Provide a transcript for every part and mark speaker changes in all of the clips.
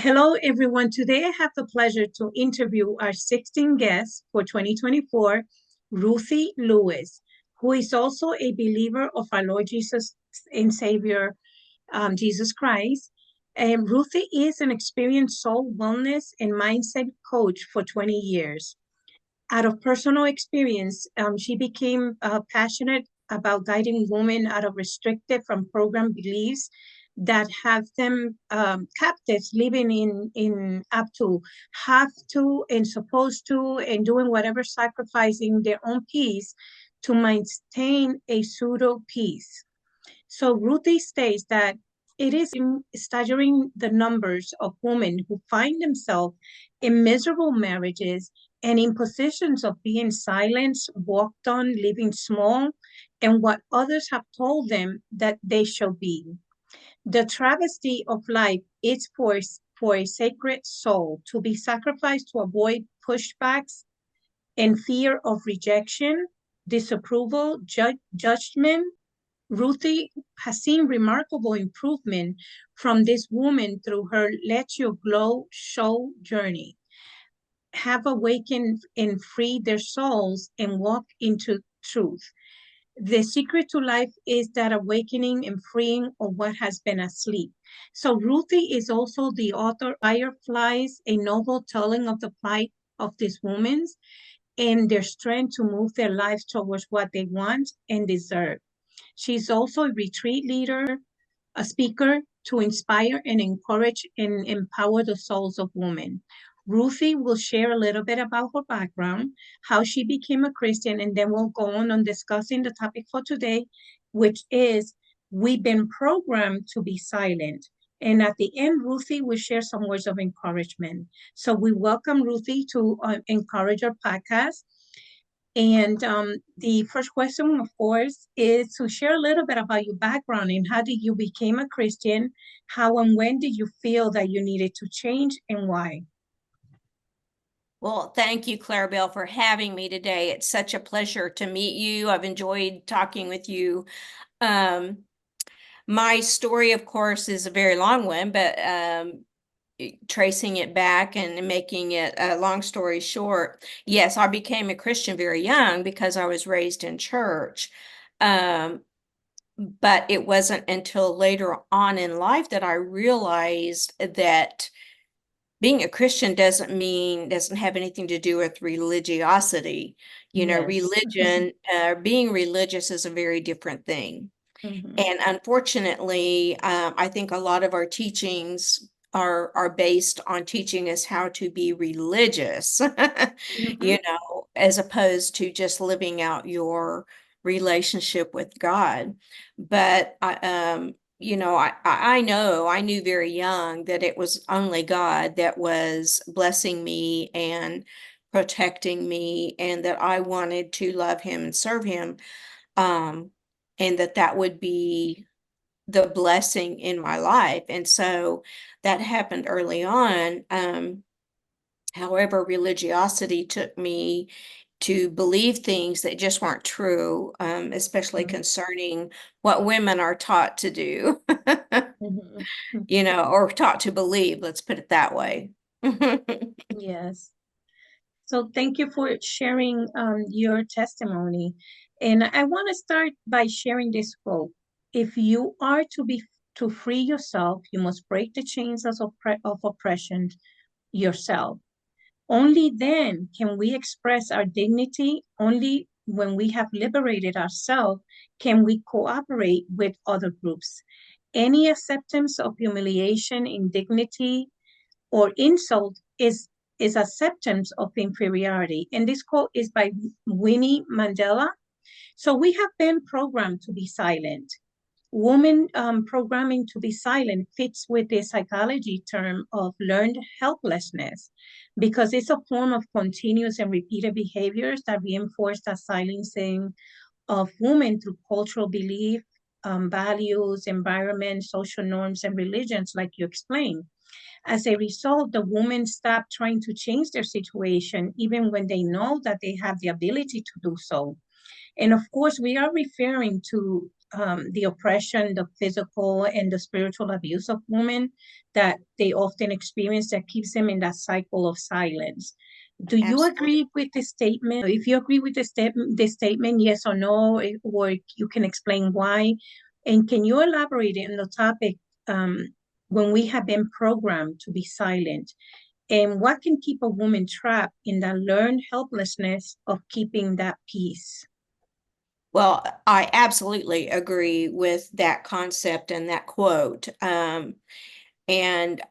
Speaker 1: Hello, everyone. Today I have the pleasure to interview our 16th guest for 2024, Ruthie Lewis, who is also a believer of our Lord Jesus and Savior, Jesus Christ. And Ruthie is an experienced soul wellness and mindset coach for 20 years. Out of personal experience, she became passionate about guiding women out of restrictive and program beliefs that have them captives, living in up to have to and supposed to and doing whatever, sacrificing their own peace to maintain a pseudo peace. So Ruthie states that it is staggering the numbers of women who find themselves in miserable marriages and in positions of being silenced, walked on, living small, and what others have told them that they shall be. The travesty of life is for a sacred soul to be sacrificed to avoid pushbacks and fear of rejection, disapproval, judgment. Ruthie has seen remarkable improvement from this woman through her Let Your Glow show journey. Have awakened and freed their souls and walk into truth. The secret to life is that awakening and freeing of what has been asleep. So Ruthie is also the author of Fireflies, a novel telling of the plight of these women and their strength to move their lives towards what they want and deserve. She's also a retreat leader, a speaker to inspire and encourage and empower the souls of women. Ruthie will share a little bit about her background, how she became a Christian, and then we'll go on discussing the topic for today, which is we've been programmed to be silent. And at the end, Ruthie will share some words of encouragement. So we welcome Ruthie to encourage our podcast. And the first question, of course, is to share a little bit about your background and how did you become a Christian? How and when did you feel that you needed to change and why?
Speaker 2: Well, thank you, Clarabelle, for having me today. It's such a pleasure to meet you. I've enjoyed talking with you. My story, of course, is a very long one, but tracing it back and making it a long story short, yes, I became a Christian very young because I was raised in church. But it wasn't until later on in life that I realized that being a Christian doesn't have anything to do with religiosity.
Speaker 1: Yes.
Speaker 2: Religion, being religious is a very different thing.
Speaker 1: Mhm.
Speaker 2: And unfortunately, I think a lot of our teachings are based on teaching us how to be religious,
Speaker 1: Mhm.
Speaker 2: as opposed to just living out your relationship with God. But I knew very young that it was only God that was blessing me and protecting me, and that I wanted to love Him and serve Him. Um, and that would be the blessing in my life. And so that happened early on. However, religiosity took me to believe things that just weren't true, especially
Speaker 1: Mhm.
Speaker 2: concerning what women are taught to do,
Speaker 1: Mhm.
Speaker 2: or taught to believe, let's put it that way.
Speaker 1: Yes. So thank you for sharing your testimony. And I want to start by sharing this quote. If you are to free yourself, you must break the chains of oppression yourself. Only then can we express our dignity. Only when we have liberated ourselves can we cooperate with other groups. Any acceptance of humiliation, indignity, or insult is acceptance of inferiority. And this quote is by Winnie Mandela. So we have been programmed to be silent. Woman programming to be silent fits with the psychology term of learned helplessness because it's a form of continuous and repeated behaviors that reinforce the silencing of women through cultural belief, values, environment, social norms, and religions, like you explained. As a result, the women stop trying to change their situation, even when they know that they have the ability to do so. And of course, we are referring to the oppression, the physical and the spiritual abuse of women that they often experience that keeps them in that cycle of silence. Do you
Speaker 2: Absolutely.
Speaker 1: agree with the statement? If you agree with the statement, yes or no, or you can explain why. And can you elaborate on the topic when we have been programmed to be silent? And what can keep a woman trapped in that learned helplessness of keeping that peace?
Speaker 2: Well, I absolutely agree with that concept and that quote. And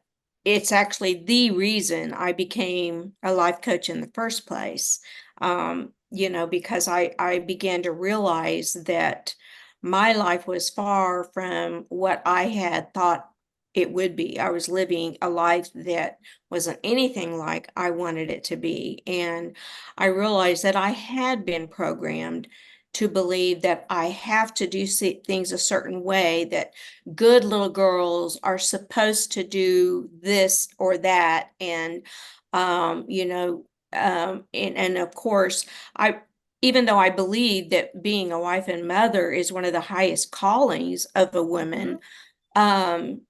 Speaker 2: it's actually the reason I became a life coach in the first place. Because I began to realize that my life was far from what I had thought it would be. I was living a life that wasn't anything like I wanted it to be. And I realized that I had been programmed to believe that I have to do things a certain way, that good little girls are supposed to do this or that. And, and of course, even though I believe that being a wife and mother is one of the highest callings of a woman, um,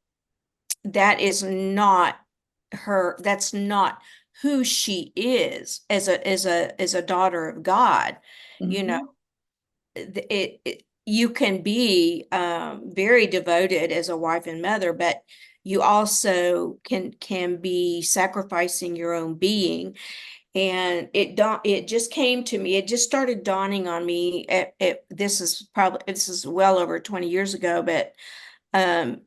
Speaker 2: that is not that's not who she is as a daughter of God. You know,
Speaker 1: Mm-hmm.
Speaker 2: you can be very devoted as a wife and mother, but you also can be sacrificing your own being. And it just came to me, it just started dawning on me this is well over 20 years ago, but um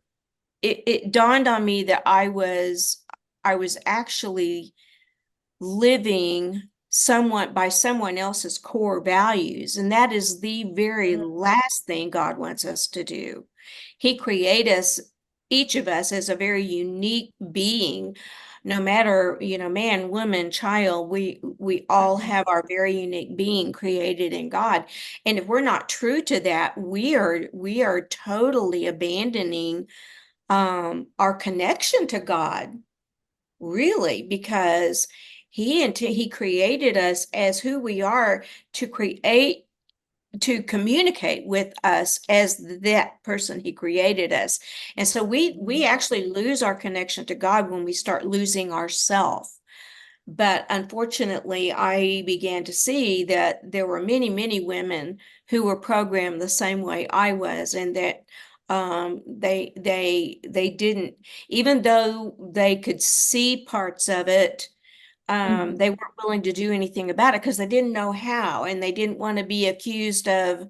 Speaker 2: it dawned on me that I was actually living somewhat by someone else's core values. And that is the very last thing God wants us to do. He created us, each of us, as a very unique being. No matter, man, woman, child, we all have our very unique being created in God. And if we're not true to that, we are totally abandoning our connection to God, really, because he created us as who we are, to communicate with us as that person he created us. And so we actually lose our connection to God when we start losing ourself. But unfortunately, I began to see that there were many, many women who were programmed the same way I was, and that they didn't, even though they could see parts of it,
Speaker 1: Mm-hmm.
Speaker 2: they weren't willing to do anything about it because they didn't know how, and they didn't want to be accused of,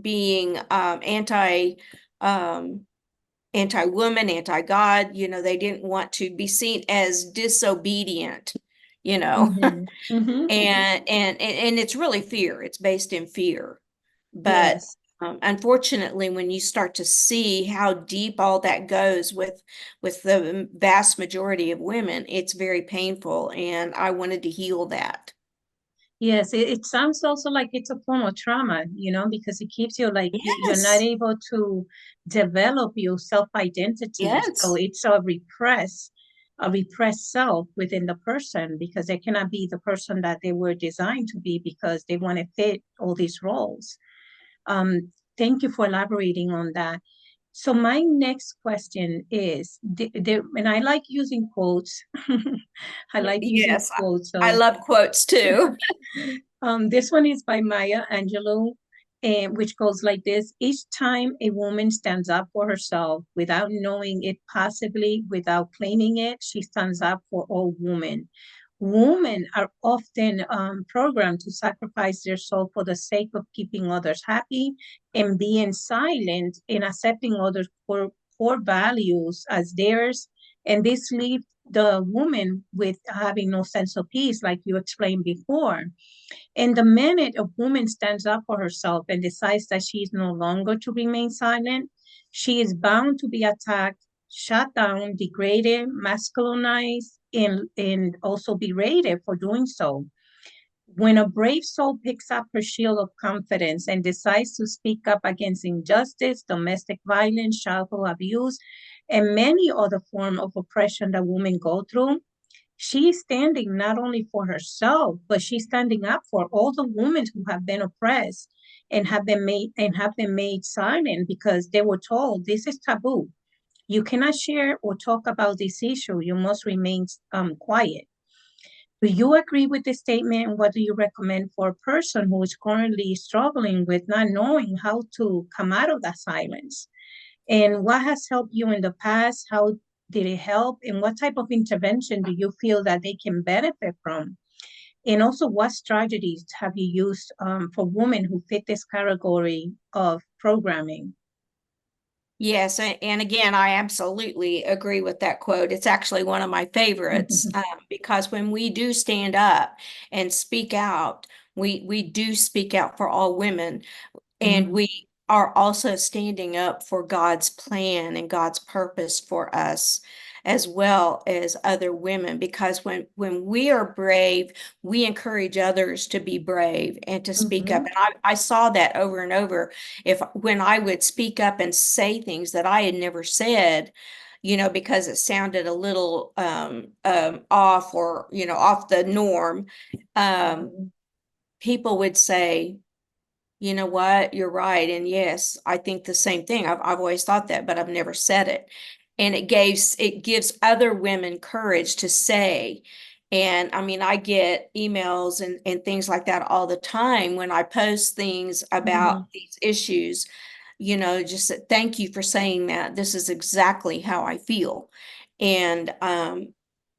Speaker 2: being um, anti-woman, anti-God. They didn't want to be seen as disobedient, you know.
Speaker 1: Mm-hmm. Mm-hmm.
Speaker 2: And it's really fear. It's based in fear. But
Speaker 1: Yes.
Speaker 2: unfortunately, when you start to see how deep all that goes with the vast majority of women, it's very painful. And I wanted to heal that.
Speaker 1: Yes, it sounds also like it's a form of trauma, because it keeps you like you're not
Speaker 2: Yes.
Speaker 1: able to develop your self-identity. So
Speaker 2: Yes.
Speaker 1: it's a repressed self within the person because they cannot be the person that they were designed to be because they want to fit all these roles. Thank you for elaborating on that. So my next question is, and I like using quotes. I like using
Speaker 2: Yes.
Speaker 1: quotes.
Speaker 2: I
Speaker 1: So
Speaker 2: love quotes too.
Speaker 1: this one is by Maya Angelou, which goes like this: Each time a woman stands up for herself without knowing it, possibly without claiming it, she stands up for all women. Women are often programmed to sacrifice their soul for the sake of keeping others happy and being silent in accepting others' core values as theirs. And this leaves the woman with having no sense of peace, like you explained before. And the minute a woman stands up for herself and decides that she is no longer to remain silent, she is bound to be attacked, shut down, degraded, masculinized, and also berated for doing so. When a brave soul picks up her shield of confidence and decides to speak up against injustice, domestic violence, childhood abuse, and many other forms of oppression that women go through, she's standing not only for herself, but she's standing up for all the women who have been oppressed. and have them made silent because they were told this is taboo. You cannot share or talk about this issue. You must remain quiet. Do you agree with this statement? And what do you recommend for a person who is currently struggling with not knowing how to come out of that silence? And what has helped you in the past? How did it help? And what type of intervention do you feel that they can benefit from? And also, what strategies have you used for women who fit this category of programming?
Speaker 2: Yes, and again, I absolutely agree with that quote. It's actually one of my favorites, because when we do stand up and speak out, we do speak out for all women. And
Speaker 1: Mhm,
Speaker 2: we are also standing up for God's plan and God's purpose for us, as well as other women. Because when we are brave, we encourage others to be brave and to speak up.
Speaker 1: mhm,
Speaker 2: And I saw that over and over. If when I would speak up and say things that I had never said, because it sounded a little off, or off the norm, um,
Speaker 1: mhm,
Speaker 2: people would say, you know what? You're right. And yes, I think the same thing. I've always thought that, but I've never said it. And it gives other women courage to say. And I mean, I get emails and things like that all the time when I post things about
Speaker 1: mhm.
Speaker 2: these issues, just that, thank you for saying that. This is exactly how I feel. And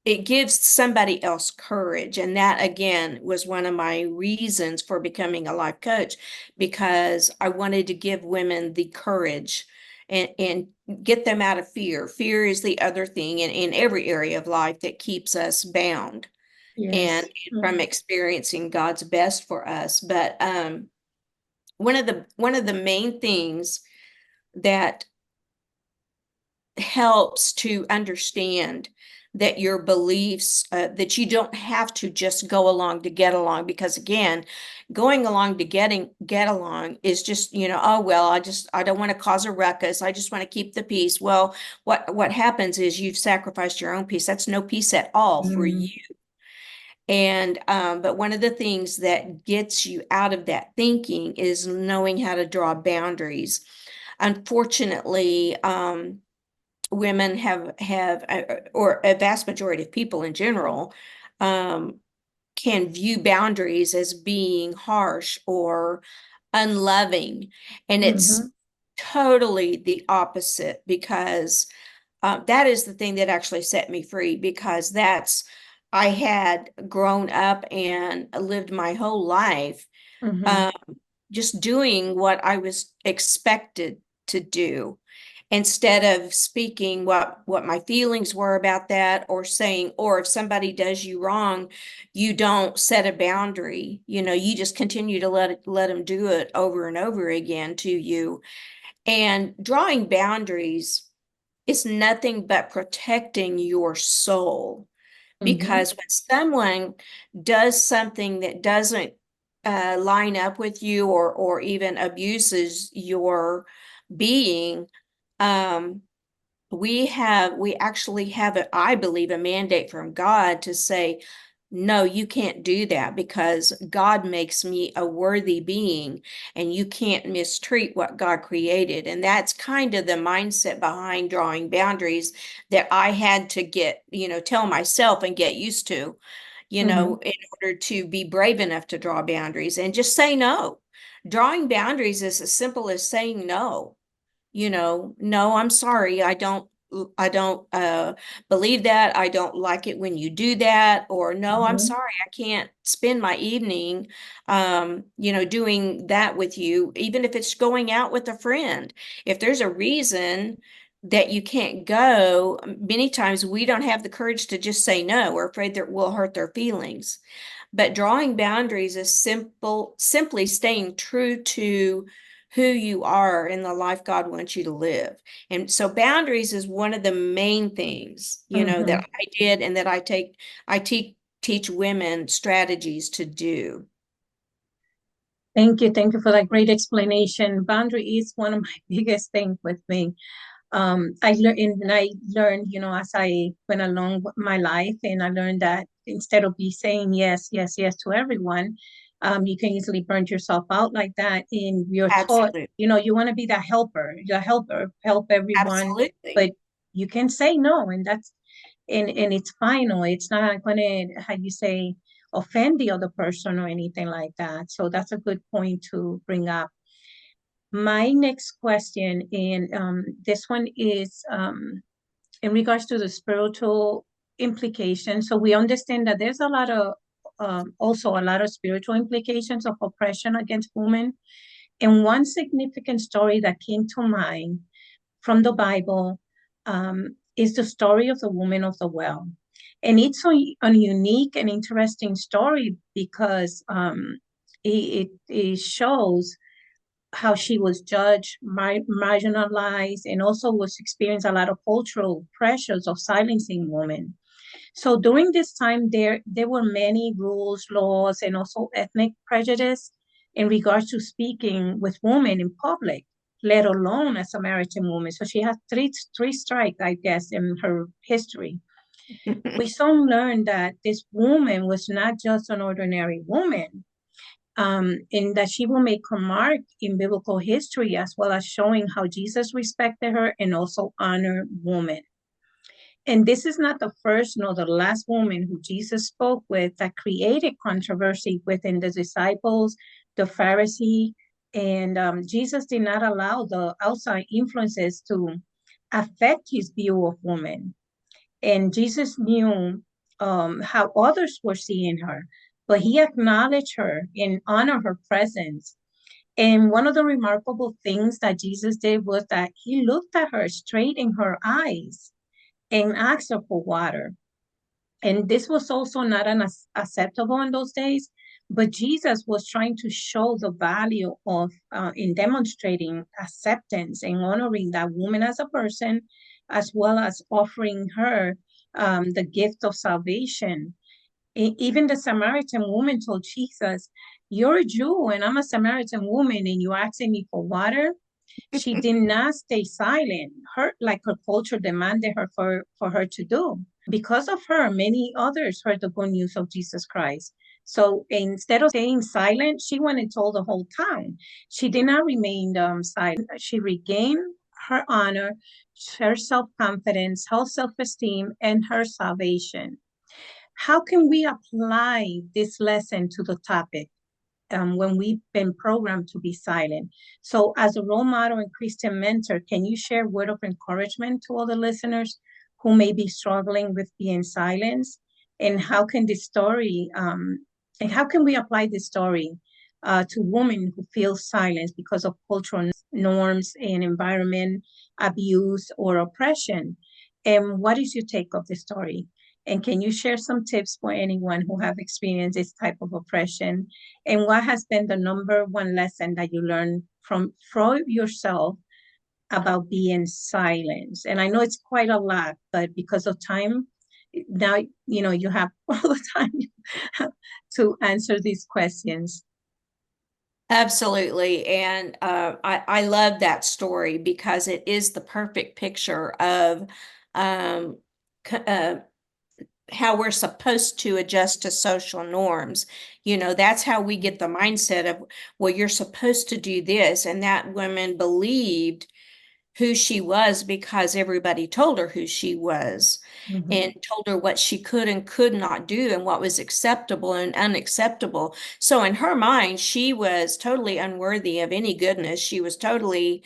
Speaker 2: it gives somebody else courage. And that, again, was one of my reasons for becoming a life coach, because I wanted to give women the courage and get them out of fear. Fear is the other thing in every area of life that keeps us bound and
Speaker 1: Yes.
Speaker 2: from
Speaker 1: Mhm,
Speaker 2: experiencing God's best for us. But one of the main things that helps to understand that your beliefs, that you don't have to just go along to get along, because again, going along to get along is just, oh well, I don't want to cause a ruckus, I just want to keep the peace. Well, what happens is you've sacrificed your own peace. That's no peace at all for you.
Speaker 1: mhm,
Speaker 2: And but one of the things that gets you out of that thinking is knowing how to draw boundaries. Unfortunately, women or a vast majority of people in general, um, can view boundaries as being harsh or unloving. And it's
Speaker 1: mhm,
Speaker 2: totally the opposite, because that is the thing that actually set me free, because I had grown up and lived my whole life
Speaker 1: mhm,
Speaker 2: um, just doing what I was expected to do, instead of speaking what my feelings were about that, or saying, or if somebody does you wrong, you don't set a boundary. You just continue to let them do it over and over again to you. And drawing boundaries is nothing but protecting your soul,
Speaker 1: mhm,
Speaker 2: because when someone does something that doesn't line up with you, or even abuses your being, um, we actually have I believe, a mandate from God to say, no, you can't do that, because God makes me a worthy being, and you can't mistreat what God created. And that's kind of the mindset behind drawing boundaries that I had to tell myself and get used to,
Speaker 1: mhm,
Speaker 2: in order to be brave enough to draw boundaries and just say no. Drawing boundaries is as simple as saying no. No, I'm sorry, I don't believe that. I don't like it when you do that. Or no, I'm
Speaker 1: mhm,
Speaker 2: sorry, I can't spend my evening doing that with you, even if it's going out with a friend. If there's a reason that you can't go, many times we don't have the courage to just say no. We're afraid that we'll hurt their feelings. But drawing boundaries is simply staying true to who you are and the life God wants you to live. And so boundaries is one of the main things,
Speaker 1: mhm.
Speaker 2: that I did, and that I teach women strategies to do.
Speaker 1: Thank you. Thank you for that great explanation. Boundary is one of my biggest things with me. I learned, as I went along with my life, and I learned that instead of be saying yes, yes, yes to everyone, You can easily burn yourself out like that. And you're taught,
Speaker 2: Absolutely.
Speaker 1: you want to be the helper, help everyone,
Speaker 2: Absolutely.
Speaker 1: but you can say no, and it's final. It's not going to, how you say, offend the other person or anything like that. So that's a good point to bring up. My next question, and this one is in regards to the spiritual implications. So we understand that there's a lot of also a lot of spiritual implications of oppression against women. And one significant story that came to mind from the Bible is the story of the woman of the well. And it's a unique and interesting story because it shows how she was judged, marginalized, and also was experiencing a lot of cultural pressures of silencing women. So during this time, there were many rules, laws, and also ethnic prejudice in regards to speaking with women in public, let alone a Samaritan woman. So she had three strikes, I guess, in her history. We soon learned that this woman was not just an ordinary woman, and that she will make her mark in biblical history, as well as showing how Jesus respected her and also honored women. And this is not the first nor the last woman who Jesus spoke with that created controversy within the disciples, the Pharisee, and Jesus did not allow the outside influences to affect his view of women. And Jesus knew how others were seeing her, but he acknowledged her and honored her presence. And one of the remarkable things that Jesus did was that he looked at her straight in her eyes and asked her for water. And this was also not acceptable in those days, but Jesus was trying to show the value of in demonstrating acceptance and honoring that woman as a person, as well as offering her the gift of salvation. Even the Samaritan woman told Jesus, "You're a Jew and I'm a Samaritan woman, and you're asking me for water." She did not stay silent. Her culture demanded her for her to do. Because of her, many others heard the good news of Jesus Christ. So instead of staying silent, she went and told the whole town. She did not remain silent. She regained her honor, her self-confidence, her self-esteem, and her salvation. How can we apply this lesson to the topic when we've been programmed to be silent? So as a role model and Christian mentor, can you share a word of encouragement to all the listeners who may be struggling with being silenced? And how can this story, and how can we apply this story to women who feel silenced because of cultural norms and environment abuse or oppression? And what is your take of the story? And can you share some tips for anyone who have experienced this type of oppression? And what has been the number one lesson that you learned from yourself about being silent? And I know it's quite a lot, but because of time, now you have all the time to answer these questions.
Speaker 2: Absolutely. And I love that story because it is the perfect picture of um, how we're supposed to adjust to social norms. That's how we get the mindset of, well, you're supposed to do this. And that woman believed who she was because everybody told her who she was
Speaker 1: Mhm.
Speaker 2: and told her what she could and could not do and what was acceptable and unacceptable. So in her mind, she was totally unworthy of any goodness. She was totally,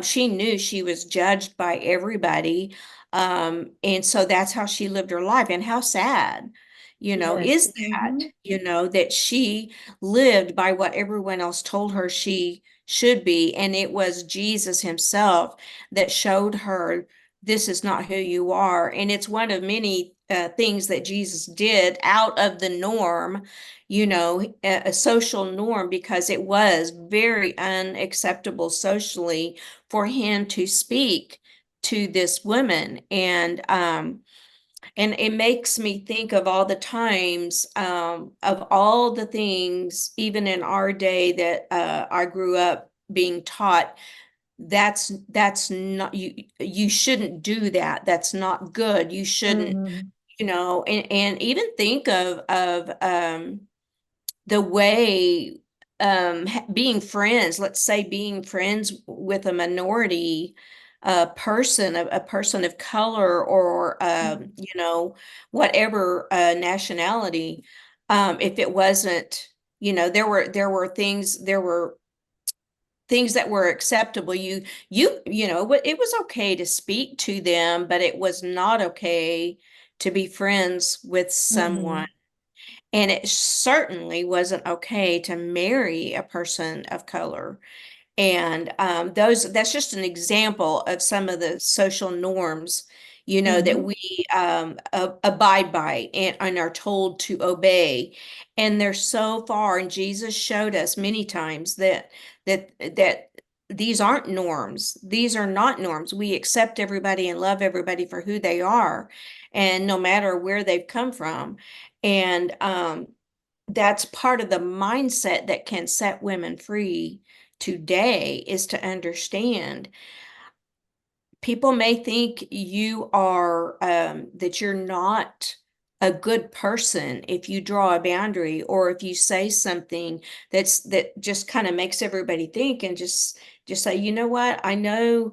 Speaker 2: she knew she was judged by everybody. And so that's how she lived her life. And how sad,
Speaker 1: Yes.
Speaker 2: is that, that she lived by what everyone else told her she should be. And it was Jesus himself that showed her this is not who you are. And it's one of many things that Jesus did out of the norm, a social norm, because it was very unacceptable socially for him to speak to this woman. And it makes me think of all the times, of all the things, even in our day, that I grew up being taught that's not you shouldn't do that. That's not good. You shouldn't,
Speaker 1: Mhm.
Speaker 2: and even think of the way being friends, let's say being friends with a minority person, a person of color, or you know, whatever nationality, if it wasn't, you know, there were things that were acceptable. You know, it was okay to speak to them, but it was not okay to be friends with
Speaker 1: Mm-hmm.
Speaker 2: someone. And it certainly wasn't okay to marry a person of color. And that's just an example of some of the social norms, you know, that
Speaker 1: Mm-hmm.
Speaker 2: we abide by and are told to obey. And they're so far, and Jesus showed us many times that these aren't norms. These are not norms. We accept everybody and love everybody for who they are, and no matter where they've come from. And that's part of the mindset that can set women free today, is to understand people may think you are that you're not a good person if you draw a boundary, or if you say something that just kind of makes everybody think, and just say, you know what, I know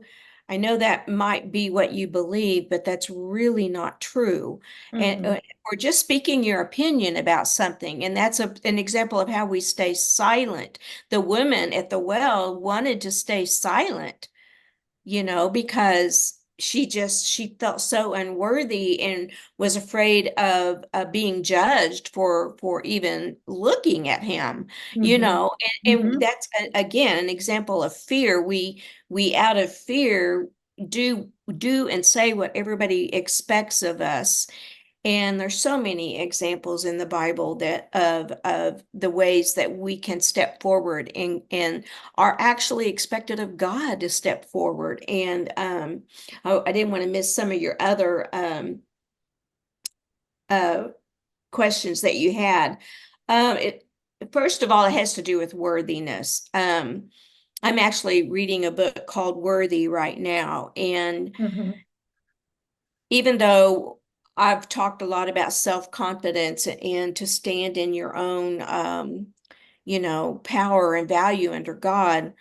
Speaker 2: that might be what you believe, but that's really not true. And
Speaker 1: Mm-hmm.
Speaker 2: or just speaking your opinion about something, and that's an example of how we stay silent. The woman at the well wanted to stay silent, you know, because she felt so unworthy and was afraid of being judged for even looking at him, you
Speaker 1: Mm-hmm.
Speaker 2: know. And that's again an example of fear. We out of fear do and say what everybody expects of us. And there's so many examples in the Bible that of the ways that we can step forward and are actually expected of God to step forward. And oh, I didn't want to miss some of your other uh, questions that you had. It First of all, it has to do with worthiness. I'm actually reading a book called Worthy right now, and
Speaker 1: Mm-hmm.
Speaker 2: even though I've talked a lot about self-confidence and to stand in your own, you know, power and value under God,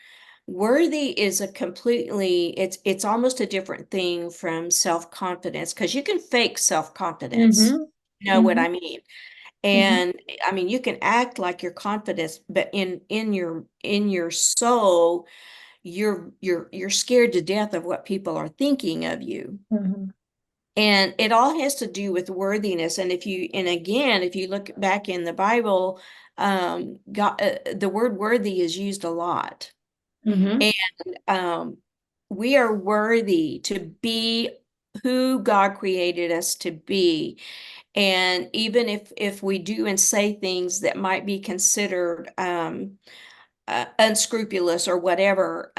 Speaker 2: worthy is a completely, it's almost a different thing from self-confidence, because you can fake self-confidence.
Speaker 1: Mm-hmm.
Speaker 2: You know what
Speaker 1: Mm-hmm.
Speaker 2: I mean?
Speaker 1: Mm-hmm.
Speaker 2: And I mean, you can act like you're confident, but in your soul, you're scared to death of what people are thinking of you.
Speaker 1: Mm-hmm.
Speaker 2: And it all has to do with worthiness. And again, if you look back in the Bible, God, the word worthy is used a lot.
Speaker 1: Mm-hmm.
Speaker 2: And we are worthy to be who God created us to be. And even if we do and say things that might be considered unscrupulous or whatever,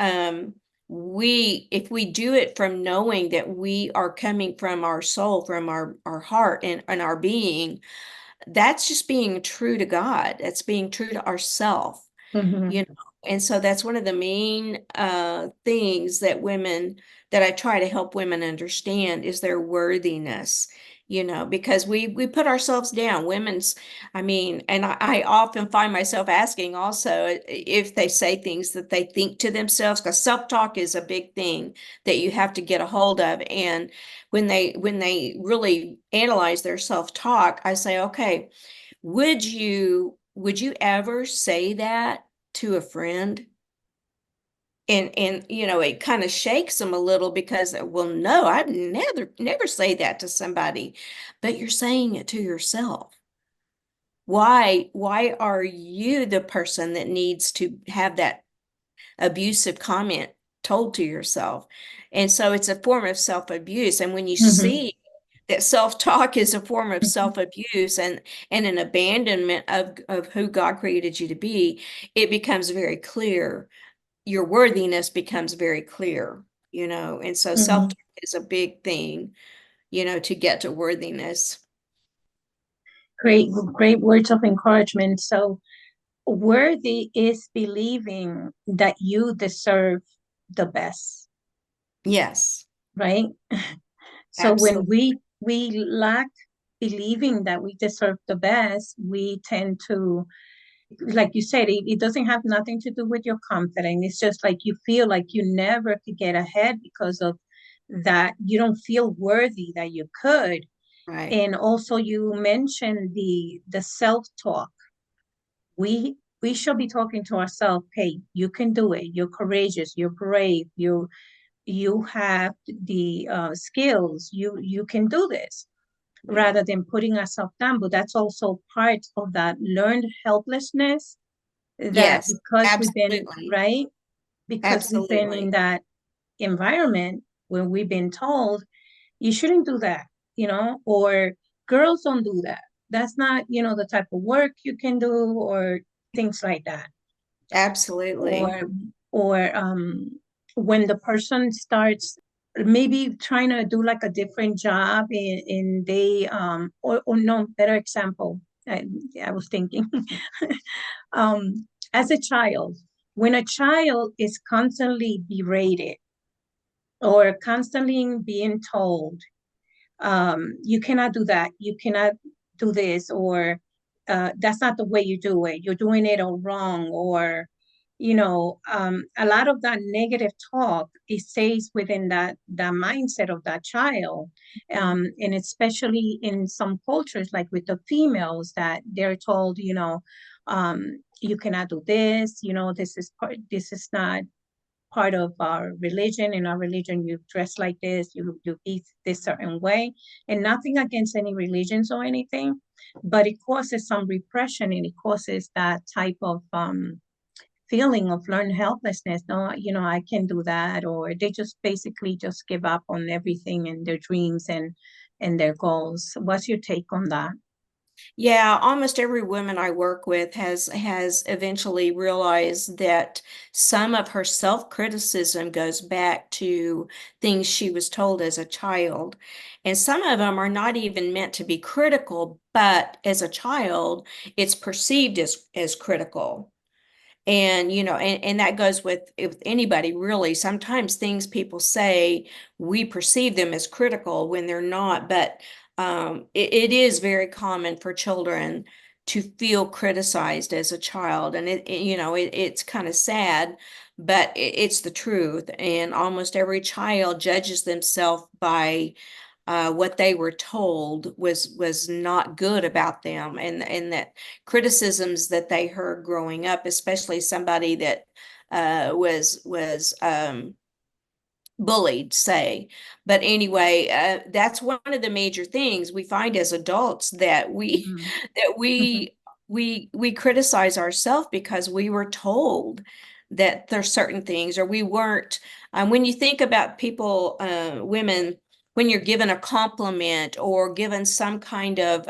Speaker 2: we if we do it from knowing that we are coming from our soul, from our heart and our being, that's just being true to God. That's being true to ourself,
Speaker 1: Mm-hmm.
Speaker 2: you know. And so that's one of the main things that I try to help women understand, is their worthiness, you know, because we put ourselves down. I mean, and I often find myself asking also if they say things that they think to themselves, because self-talk is a big thing that you have to get a hold of. And when they really analyze their self-talk, I say, okay, would you ever say that to a friend? And you know, it kind of shakes them a little, because, well, no, I'd never say that to somebody. But you're saying it to yourself. Why are you the person that needs to have that abusive comment told to yourself? And so it's a form of self-abuse. And when you
Speaker 1: Mm-hmm.
Speaker 2: see that self-talk is a form of self-abuse and an abandonment of who God created you to be, it becomes very clear. Your worthiness becomes very clear, you know. And so
Speaker 1: Mm-hmm.
Speaker 2: self-talk is a big thing, you know, to get to worthiness.
Speaker 1: Great, great words of encouragement. So, worthy is believing that you deserve the best,
Speaker 2: Yes,
Speaker 1: right? So when
Speaker 2: absolutely.
Speaker 1: we lack believing that we deserve the best, we tend to like you said, it doesn't have nothing to do with your confidence. It's just like you feel like you never could get ahead because of that. You don't feel worthy that you could.
Speaker 2: Right.
Speaker 1: And also you mentioned the self-talk. We should be talking to ourselves, hey, you can do it. You're courageous, you're brave, you have the skills, you can do this,
Speaker 2: Yeah.
Speaker 1: rather than putting ourselves down. But that's also part of that learned helplessness, that
Speaker 2: Yes,
Speaker 1: because we've been
Speaker 2: absolutely.
Speaker 1: right, because we've been in
Speaker 2: Absolutely.
Speaker 1: that environment where we've been told you shouldn't do that, or girls don't do that. That's not, the type of work you can do, or things like that.
Speaker 2: Absolutely.
Speaker 1: Or when the person starts maybe trying to do like a different job, and they or no, better example, I was thinking, as a child, when a child is constantly berated or constantly being told, you cannot do that, you cannot do this, or that's not the way you do it, you're doing it all wrong, or a lot of that negative talk, it stays within that mindset of that child.
Speaker 2: Mhm.
Speaker 1: And especially in some cultures, like with the females, that they're told, you cannot do this, this is not part of our religion. In our religion, you dress like this, you eat this certain way, and nothing against any religions or anything, but it causes some repression, and it causes that type of feeling of learned helplessness. No, I can do that, or they just basically just give up on everything and their dreams and their goals. What's your take on that?
Speaker 2: Yeah, almost every woman I work with has eventually realized that some of her self-criticism goes back to things she was told as a child. And some of them are not even meant to be critical, but as a child, it's perceived as critical. And and that goes with anybody really. Sometimes things people say, we perceive them as critical when they're not, but it is very common for children to feel criticized as a child, and it's kind of sad, but it's the truth. And almost every child judges themselves by what they were told was not good about them, and that criticisms that they heard growing up, especially somebody that was bullied, say. But anyway, that's one of the major things we find as adults, that we
Speaker 1: Mhm.
Speaker 2: that
Speaker 1: Mhm.
Speaker 2: we criticize ourselves because we were told that there's certain things, or we weren't. When you think about people, women, when you're given a compliment or given some kind of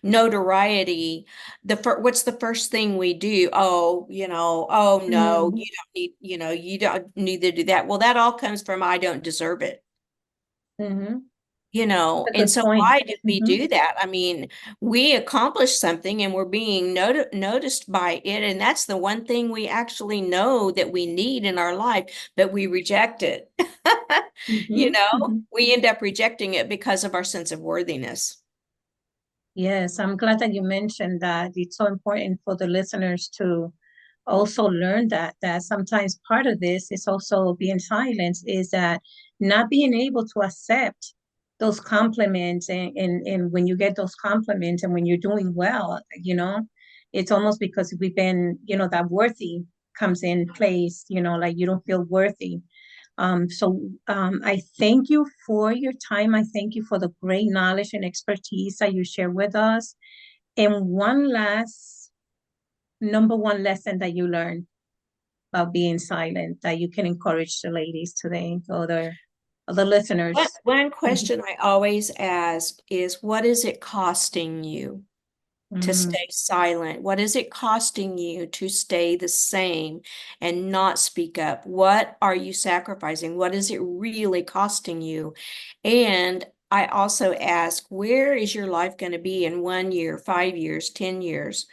Speaker 2: notoriety, what's the first thing we do? Oh, oh no,
Speaker 1: Mhm.
Speaker 2: you don't need, you don't need to do that. Well, that all comes from I don't deserve it.
Speaker 1: Mhm. A
Speaker 2: And
Speaker 1: good
Speaker 2: so
Speaker 1: point.
Speaker 2: why did we
Speaker 1: Mhm.
Speaker 2: do that? I mean, we accomplished something and we're being noticed by it. And that's the one thing we actually know that we need in our life, but we reject it.
Speaker 1: Mhm. Mhm.
Speaker 2: We end up rejecting it because of our sense of worthiness.
Speaker 1: Yes, I'm glad that you mentioned that. It's so important for the listeners to also learn that sometimes part of this is also being silenced, is that not being able to accept those compliments, and when you get those compliments and when you're doing well, it's almost because we've been, that worthy comes in place, like you don't feel worthy. I thank you for your time. I thank you for the great knowledge and expertise that you share with us. And one last, number one lesson that you learned about being silent, that you can encourage the ladies today, or the
Speaker 2: One,
Speaker 1: listeners.
Speaker 2: one
Speaker 1: Mhm.
Speaker 2: question I always ask is, what is it costing you to
Speaker 1: Mm,
Speaker 2: stay silent? What is it costing you to stay the same and not speak up? What are you sacrificing? What is it really costing you? And I also ask, where is your life going to be in 1 year, 5 years, 10 years?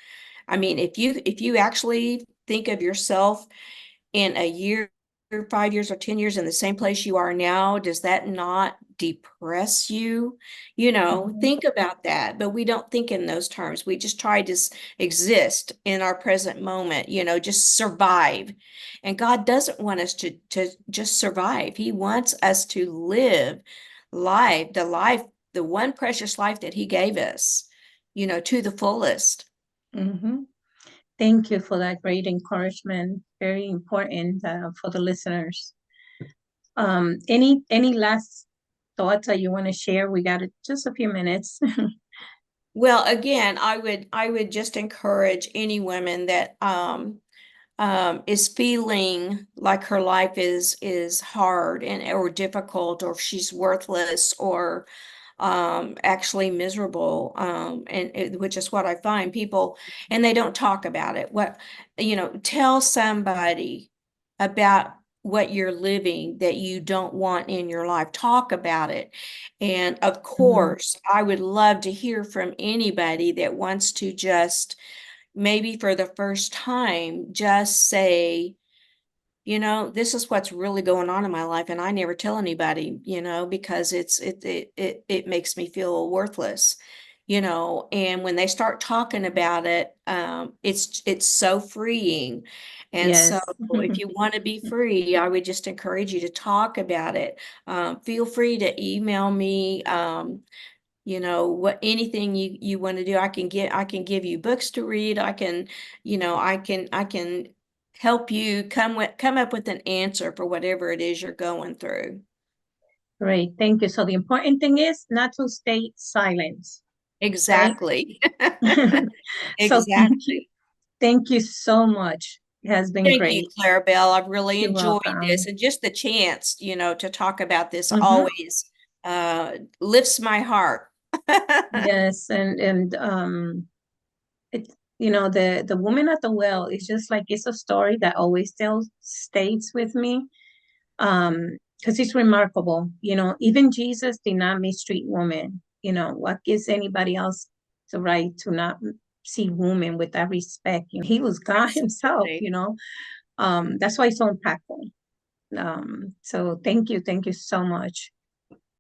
Speaker 2: I mean, if you actually think of yourself in a year 5 years or 10 years in the same place you are now, does that not depress you? You know,
Speaker 1: Mhm.
Speaker 2: think about that. But we don't think in those terms. We just try to exist in our present moment, you know, just survive. And God doesn't want us to just survive. He wants us to live life, the one precious life that He gave us, you know, to the fullest.
Speaker 1: Mhm. Thank you for that great encouragement. Very important for the listeners. Any last thoughts that you want to share? We got just a few minutes.
Speaker 2: Well, again, I would just encourage any woman that is feeling like her life is hard and or difficult, or she's worthless, or actually miserable, which is what I find people, and they don't talk about it. What, you know, tell somebody about what you're living that you don't want in your life. Talk about it. And of
Speaker 1: Mhm.
Speaker 2: course, I would love to hear from anybody that wants to just maybe for the first time just say, you know, this is what's really going on in my life, and I never tell anybody, you know, because it makes me feel worthless, you know. And when they start talking about it, it's so freeing. And so
Speaker 1: Yes.
Speaker 2: if you want to be free, I would just encourage you to talk about it. Feel free to email me. You know, what anything you want to do. I can give you books to read. I can, you know, I can help you come up with an answer for whatever it is you're going through.
Speaker 1: Great. Thank you. So the important thing is not to stay silent, right?
Speaker 2: Exactly.
Speaker 1: So
Speaker 2: Exactly.
Speaker 1: thank you so much. It has been
Speaker 2: Thank you,
Speaker 1: great.
Speaker 2: Clarabelle. I've really
Speaker 1: You're
Speaker 2: enjoyed this,
Speaker 1: welcome.
Speaker 2: and just the chance, you know, to talk about this
Speaker 1: Mhm.
Speaker 2: always lifts my heart.
Speaker 1: Yes, it's the woman at the well is just like it's a story that always still stays with me. Because it's remarkable. Even Jesus did not mistreat women. What gives anybody else the right to not see women with that respect? He was God himself.
Speaker 2: Absolutely.
Speaker 1: That's why it's so impactful. So thank you so much.